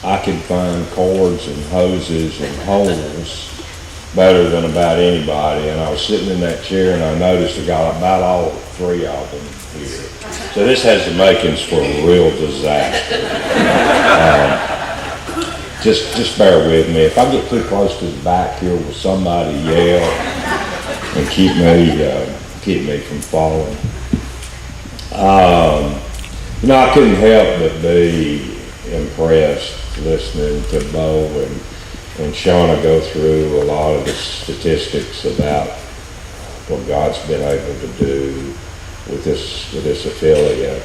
I can find cords and hoses and holes better than about anybody. And I was sitting in that chair and I noticed I got about all three of them here. So this has the makings for a real disaster. Just bear with me. If I get too close to the back here, will somebody yell and keep me from falling? I couldn't help but be impressed listening to Bo and Shauna go through a lot of the statistics about what God's been able to do with this affiliate.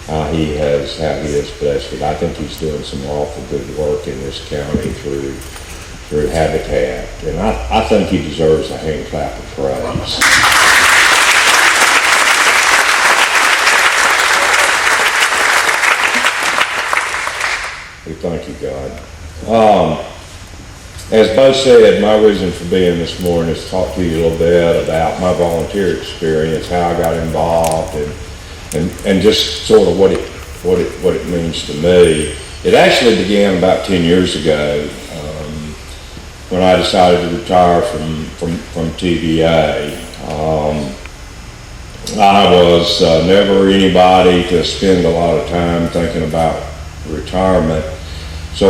How he has blessed it. I think he's doing some awful good work in this county through Habitat, and I think he deserves a hand clap of praise. We thank you, God. As Bo said, my reason for being this morning is to talk to you a little bit about my volunteer experience, how I got involved, and just sort of what it means to me. It actually began about 10 years ago when I decided to retire from TVA. I was never anybody to spend a lot of time thinking about retirement. So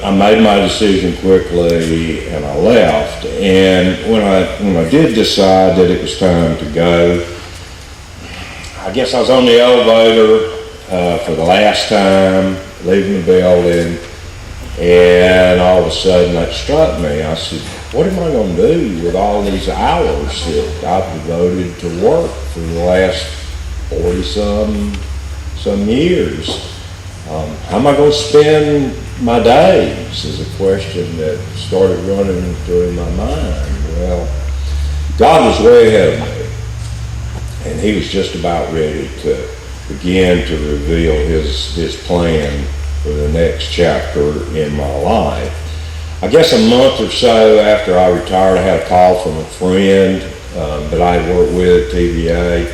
I made my decision quickly and I left. And when I did decide that it was time to go, I guess I was on the elevator for the last time, leaving the building, and all of a sudden that struck me. I said, what am I going to do with all these hours that I've devoted to work for the last 40-some years? How am I going to spend my days is a question that started running through my mind. Well, God was way ahead of me, and he was just about ready to begin to reveal his plan for the next chapter in my life. I guess a month or so after I retired, I had a call from a friend that I had worked with at TVA.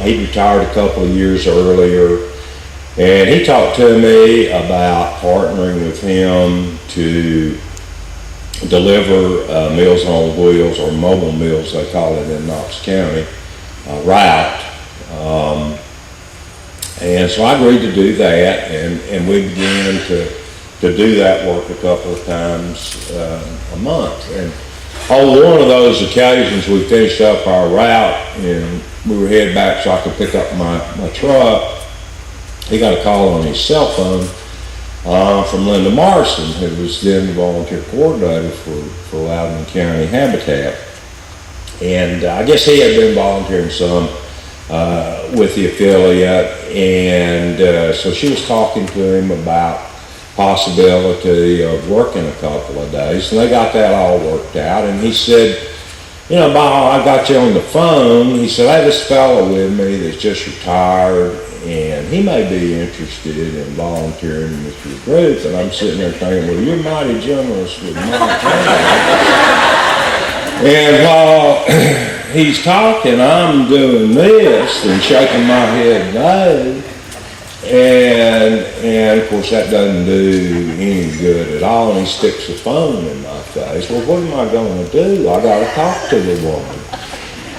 He retired a couple of years earlier, and he talked to me about partnering with him to deliver Meals on Wheels, or mobile meals they call it in Knox County, route. And so I agreed to do that, and we began to do that work a couple of times a month. And on one of those occasions, we finished up our route and we were headed back so I could pick up my truck. He got a call on his cell phone from Linda Morrison, who was then the volunteer coordinator for Loudon County Habitat. And I guess he had been volunteering some with the affiliate, and so she was talking to him about possibility of working a couple of days, and they got that all worked out. And he said, Bob, I got you on the phone. He said, I have this fellow with me that's just retired, and he may be interested in volunteering with your group. And I'm sitting there thinking, well, you're mighty generous with my time. And while he's talking, I'm doing this and shaking my head no. And of course that doesn't do any good at all. And he sticks the phone in my face. Well, what am I going to do? I got to talk to the woman.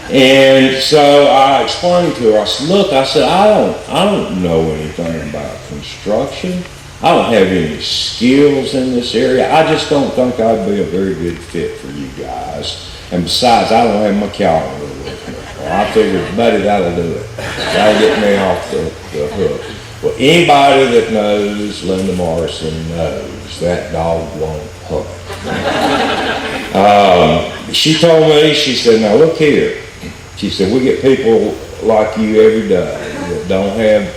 And so I explained to her, I said, look, I don't know anything about construction. I don't have any skills in this area. I just don't think I'd be a very good fit for you guys. And besides, I don't have my calendar with me. Well, I figured, buddy, that'll do it. That'll get me off the hook. Well, anybody that knows Linda Morrison knows that dog won't hunt. She told me, she said, now look here. She said, we get people like you every day that don't have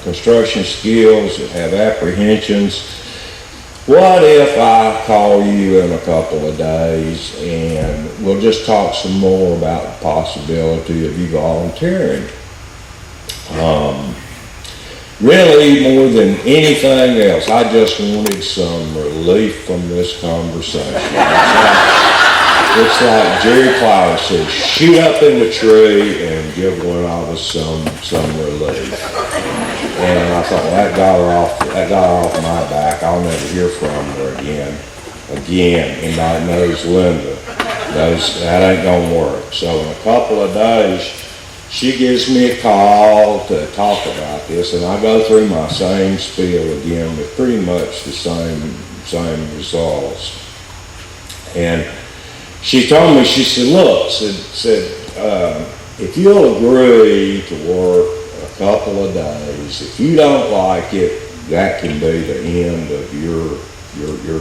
construction skills, that have apprehensions. What if I call you in a couple of days and we'll just talk some more about the possibility of you volunteering? Really, more than anything else, I just wanted some relief from this conversation. It's like Jerry Clower says, shoot up in the tree and give one of us some relief. And I thought, well, that got her off my back. I'll never hear from her again. Anybody knows Linda knows that ain't gonna work. So in a couple of days, she gives me a call to talk about this, and I go through my same spiel again with pretty much the same results. And she told me, she said, look, if you'll agree to work a couple of days, if you don't like it, that can be the end of your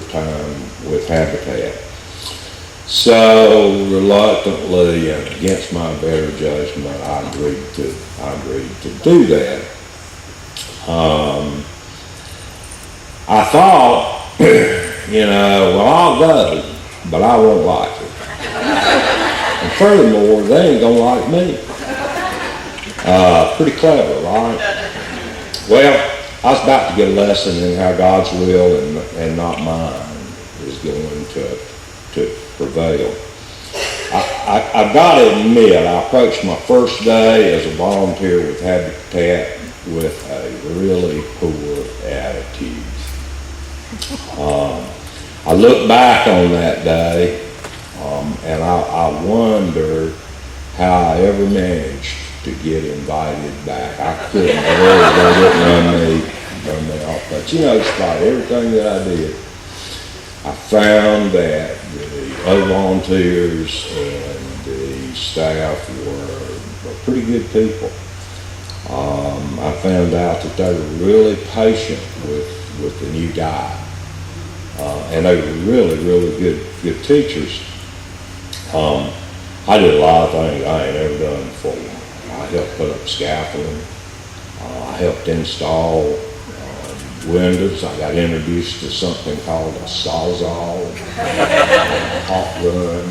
time with Habitat. So reluctantly and against my better judgment, I agreed to do that. I thought, well, I'll go, but I won't like it. And furthermore, they ain't gonna like me. Pretty clever, right? Well, I was about to get a lesson in how God's will and not mine is going to prevail. I've got to admit, I approached my first day as a volunteer with Habitat with a really poor attitude. I look back on that day, and I wonder how I ever managed to get invited back. I couldn't believe they didn't run me off. But despite everything that I did, I found that the other volunteers and the staff were pretty good people. I found out that they were really patient with the new guy. And they were really, really good teachers. I did a lot of things I ain't ever done before. I helped put up scaffolding. I helped install windows. I got introduced to something called a sawzall, hot run.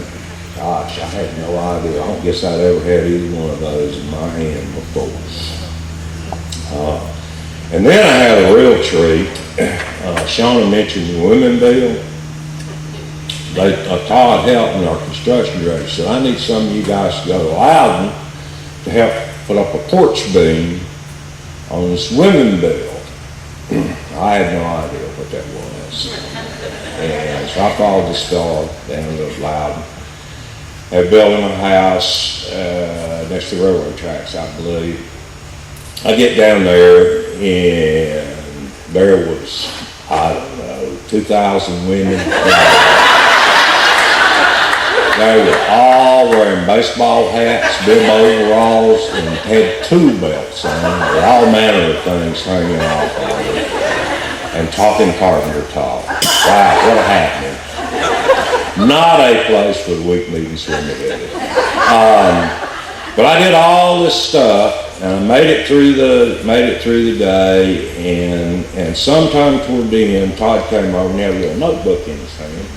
Gosh, I had no idea. I don't guess I'd ever had either one of those in my hand before. And then I had a real treat. Shauna mentioned the women bill. Todd helped in our construction director said, I need some of you guys to go to Loudon to help put up a porch beam on this women bill. I had no idea what that was. And so I followed this fellow down to Loudon. They're building a house next to the railroad tracks, I believe. I get down there and there was, 2,000 women. They were all wearing baseball hats, bib overalls, and had tool belts on, with all manner of things hanging off of it, and talking carpenter talk. Wow, what a happening. Not a place for the weak, needy, swim-headed. But I did all this stuff, and I made it through the day, and sometime toward the end, Todd came over and he had a little notebook in his hand.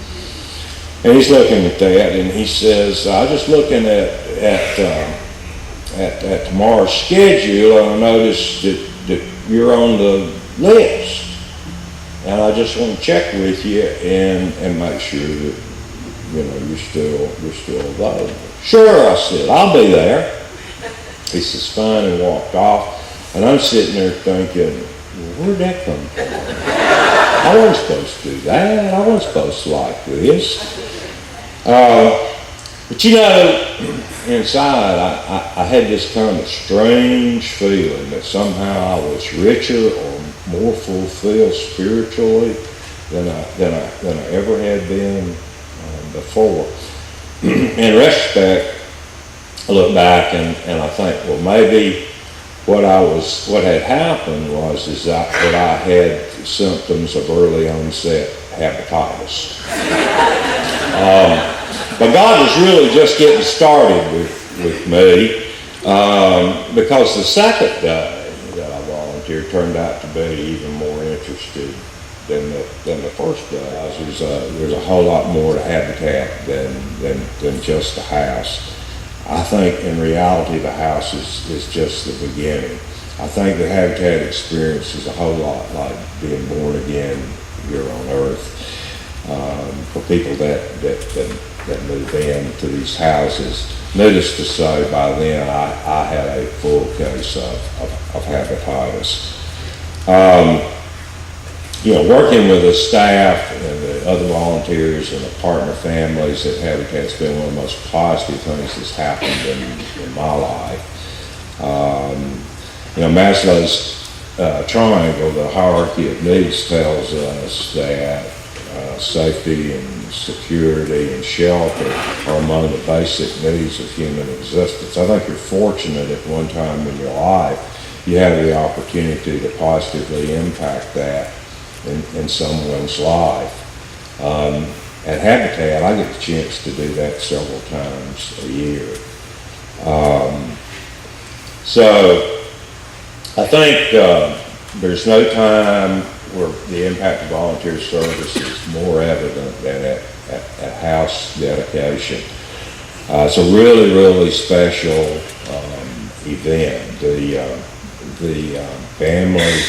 And he's looking at that, and he says, I was just looking at tomorrow's schedule, and I noticed that you're on the list. And I just want to check with you and make sure that, you're still available. Sure, I said, I'll be there. He says, fine, and walked off. And I'm sitting there thinking, well, where'd that come from? I wasn't supposed to do that. I wasn't supposed to like this. But inside, I had this kind of strange feeling that somehow I was richer or more fulfilled spiritually than I ever had been before. In retrospect, I look back and I think, well, maybe what had happened was that I had symptoms of early onset hepatitis. But God was really just getting started with me, because the second day that I volunteered turned out to be even more interested than the first day. There's a whole lot more to Habitat than just the house. I think in reality the house is just the beginning. I think the Habitat experience is a whole lot like being born again here on earth. For people that move into these houses, needless to say, by then I had a full case of hepatitis. Working with the staff and the other volunteers and the partner families at Habitat's been one of the most positive things that's happened in my life. Maslow's triangle, the hierarchy of needs, tells us that safety and security and shelter are among the basic needs of human existence. I think you're fortunate at one time in your life you have the opportunity to positively impact that in someone's life. At Habitat, I get the chance to do that several times a year. So I think there's no time where the impact of volunteer service is more evident than at house dedication. It's a really, really special event. The family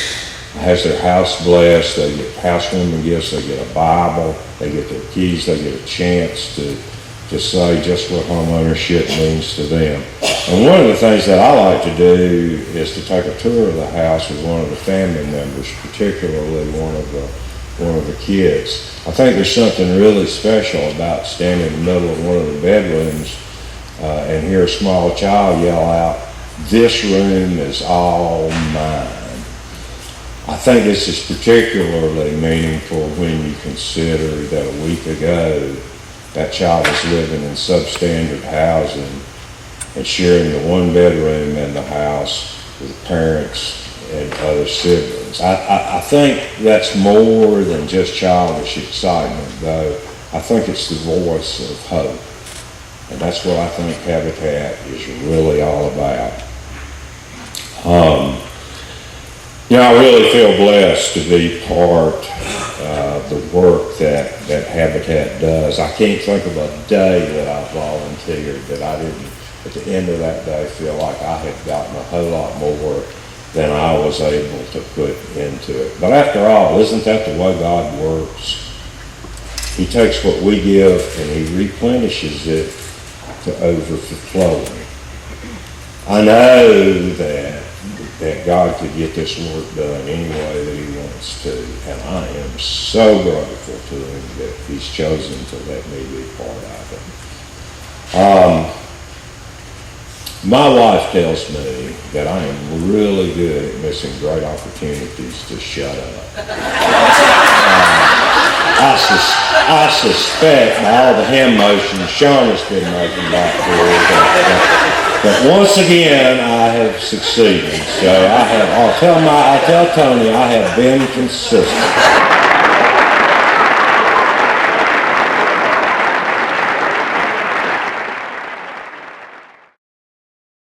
has their house blessed, they get housewarming gifts, they get a Bible, they get their keys, they get a chance to say just what home ownership means to them. And one of the things that I like to do is to take a tour of the house with one of the family members, particularly one of the kids. I think there's something really special about standing in the middle of one of the bedrooms and hear a small child yell out, "This room is all mine." I think this is particularly meaningful when you consider that a week ago that child was living in substandard housing and sharing the one bedroom in the house with parents and other siblings. I think that's more than just childish excitement, though. I think it's the voice of hope. And that's what I think Habitat is really all about. I really feel blessed to be part of the work that Habitat does. I can't think of a day that I volunteered that I didn't, at the end of that day, feel like I had gotten a whole lot more than I was able to put into it. But after all, isn't that the way God works? He takes what we give and He replenishes it to overflowing. I know that God could get this work done any way that He wants to, and I am so grateful to Him that He's chosen to let me be part of it. My wife tells me that I am really good at missing great opportunities to shut up. I suspect by all the hand motions Shauna's been making back there that once again I have succeeded. So I'll tell Tony I have been consistent.